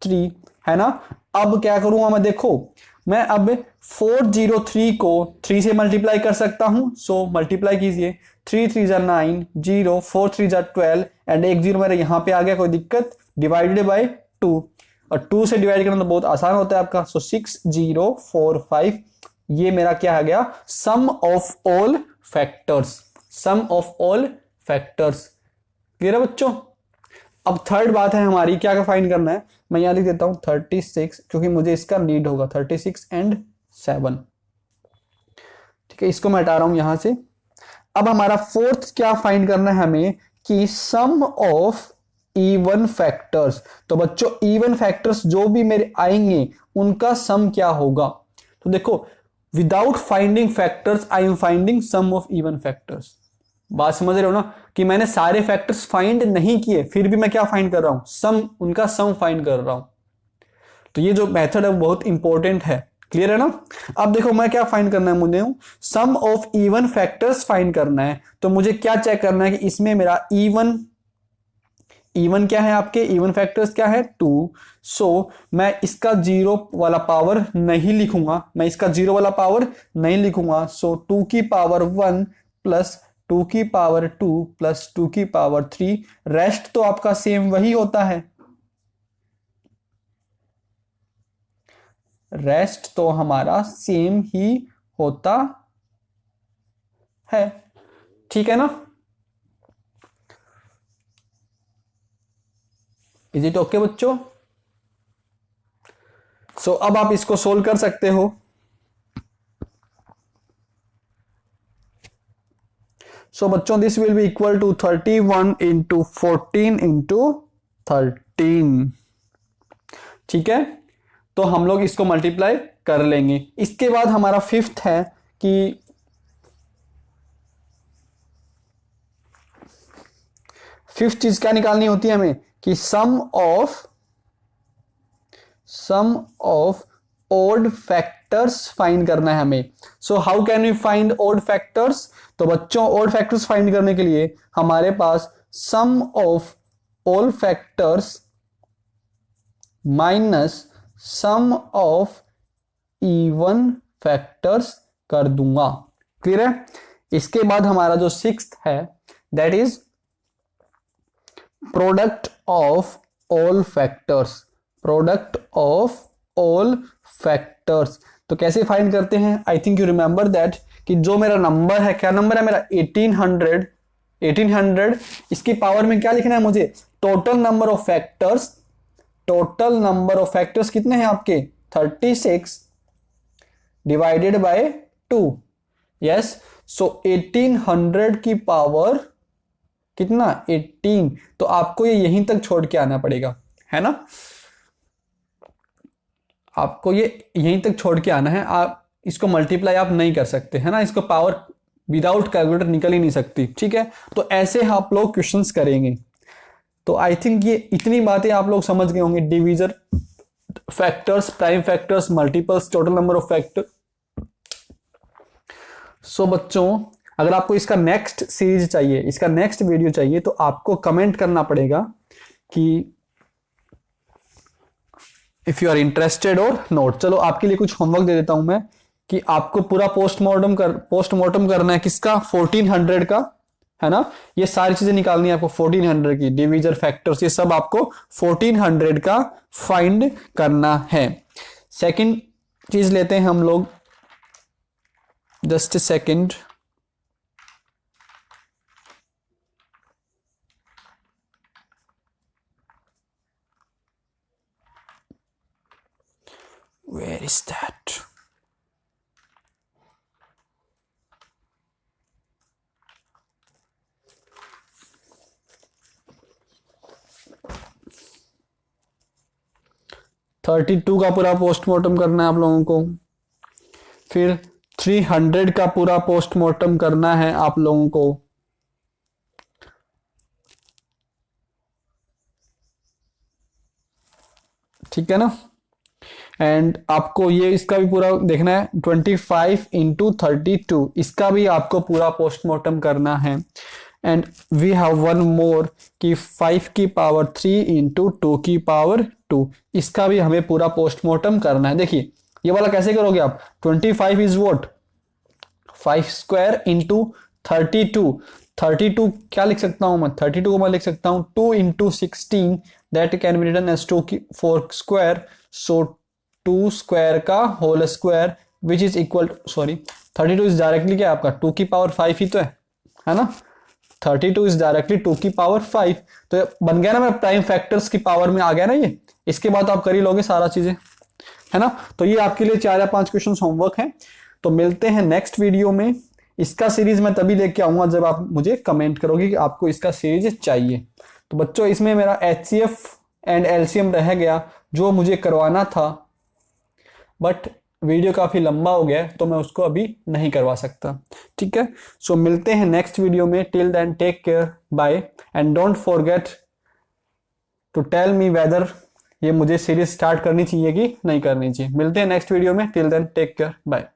3, है ना। अब क्या करूंगा मैं, देखो मैं अब 403 को 3 से मल्टीप्लाई कर सकता हूं। सो मल्टीप्लाई कीजिए, 3 3 जा 9 0, 4 3 जा 12 एंड एक 0 मेरे यहां पे आ गया, कोई दिक्कत, डिवाइडेड बाय 2। और 2 से डिवाइड करना तो बहुत आसान होता है आपका। सो 6 0 4 5, ये मेरा क्या आ गया, sum of all factors, sum of all factors. Clear है बच्चों। अब थर्ड बात है हमारी, क्या फाइंड करना है, मैं यहां लिख देता हूं 36 क्योंकि मुझे इसका नीड होगा, 36 एंड 7। ठीक है, इसको मैं हटा रहा हूं यहां से। अब हमारा फोर्थ क्या फाइंड करना है हमें, कि सम ऑफ इवन फैक्टर्स। तो बच्चों इवन फैक्टर्स जो भी मेरे आएंगे उनका सम क्या होगा। तो देखो, without finding factors I am finding sum of even factors. बात समझ रहे हो ना, कि मैंने सारे फैक्टर्स फाइंड नहीं किए फिर भी मैं क्या फाइंड कर रहा हूं, सम, उनका सम फाइंड कर रहा हूं। तो ये जो मेथड है वो बहुत इंपॉर्टेंट है। क्लियर है ना। अब देखो मैं क्या फाइंड करना है, मुझे सम ऑफ इवन फैक्टर्स फाइंड करना है। तो मुझे क्या चेक करना है कि इसमें मेरा इवन क्या है, आपके इवन फैक्टर्स क्या है 2। सो मैं इसका 0 वाला पावर नहीं लिखूंगा, मैं इसका 0 वाला पावर नहीं लिखूंगा। सो 2 की पावर 1 प्लस 2 की पावर 2 प्लस 2 की पावर 3, रेस्ट तो आपका सेम वही होता है, रेस्ट तो हमारा सेम ही होता है। ठीक है ना। इज इट ओके बच्चों। सो अब आप इसको सोल्व कर सकते हो। सो बच्चों this will be equal to 31 into 14 into 13। ठीक है, तो हम लोग इसको मल्टीप्लाई कर लेंगे। इसके बाद हमारा फिफ्थ है कि फिफ्थ चीज क्या निकालनी होती है हमें, कि sum of odd factors find करना है हमें। So how can we find odd factors. तो बच्चों ओड फैक्टर्स फाइंड करने के लिए हमारे पास sum of all factors minus sum of even factors कर दूंगा। क्लियर है? इसके बाद हमारा जो सिक्स्थ है that is product of all factors. Product of all factors तो कैसे फाइंड करते हैं? आई थिंक यू रिमेंबर दैट कि जो मेरा नंबर है, क्या नंबर है मेरा? 1800। इसकी पावर में क्या लिखना है मुझे? Total number of factors. Total number of factors कितने हैं आपके? 36 डिवाइडेड बाय 2। यस, सो 1800 की पावर कितना? 18। तो आपको ये यहीं तक छोड़ के आना पड़ेगा, है ना? आपको ये यहीं तक छोड़ के आना है। आप इसको मल्टीप्लाई आप नहीं कर सकते, है ना? इसको पावर विदाउट कैलकुलेटर निकल ही नहीं सकती, ठीक है? तो ऐसे आप लोग क्वेश्चंस करेंगे। तो आई थिंक ये इतनी बातें आप लोग समझ गए होंगे। Divisor, factors, prime factors, multiples, total number of factor. So बच्चों, अगर आपको इसका नेक्स्ट सीरीज चाहिए, इसका नेक्स्ट वीडियो चाहिए, तो आपको कमेंट करना पड़ेगा कि इफ यू आर इंटरेस्टेड और नोट। चलो आपके लिए कुछ होमवर्क दे देता हूं मैं कि आपको पूरा पोस्टमार्टम करना है किसका? 1400 का, है ना? ये सारी चीजें निकालनी है आपको 1400 की, डिवीजर, फैक्टर्स, ये सब आपको 1400 का फाइंड करना है। सेकंड चीज लेते हैं हम लोग, just a second. Where is that? Thirty two का पूरा पोस्टमार्टम करना है आप लोगों को। फिर 300 का पूरा पोस्टमार्टम करना है आप लोगों को। ठीक है ना? एंड आपको ये इसका भी पूरा देखना है 25 इंटू 32, इसका भी आपको पूरा पोस्टमार्टम करना है। And we have one more कि 5 की पावर 3 इंटू 2 की पावर 2, इसका भी हमें पूरा पोस्टमार्टम करना है। देखिए ये वाला कैसे करोगे आप? 25 इज वॉट? 5 square into 32। 32 क्या लिख सकता हूं मैं? 32 को मैं लिख सकता हूं 2 into 16, that can be written as 4 square. So 2 square का whole square which is equal, sorry 32 is directly क्या आपका 2 की पावर 5 ही तो है ना? 32 इज डायरेक्टली 2 की पावर 5। तो बन गया ना, मैं प्राइम फैक्टर्स की पावर में आ गया ना ये। इसके बाद आप कर ही लोगे सारा चीजें, है ना? तो ये आपके लिए 4 या 5 क्वेश्चन होमवर्क है। तो मिलते हैं नेक्स्ट वीडियो में। इसका सीरीज मैं तभी लेके आऊंगा जब आप मुझे कमेंट करोगे कि आपको इसका सीरीज चाहिए। तो बच्चों, इसमें मेरा HCF एंड LCM रह गया जो मुझे करवाना था, बट वीडियो काफी लंबा हो गया तो मैं उसको अभी नहीं करवा सकता। ठीक है? सो मिलते हैं नेक्स्ट वीडियो में। Till then take care, bye, and don't forget to tell me whether ये मुझे सीरीज स्टार्ट करनी चाहिए कि नहीं करनी चाहिए। मिलते हैं नेक्स्ट वीडियो में। Till then take care, bye.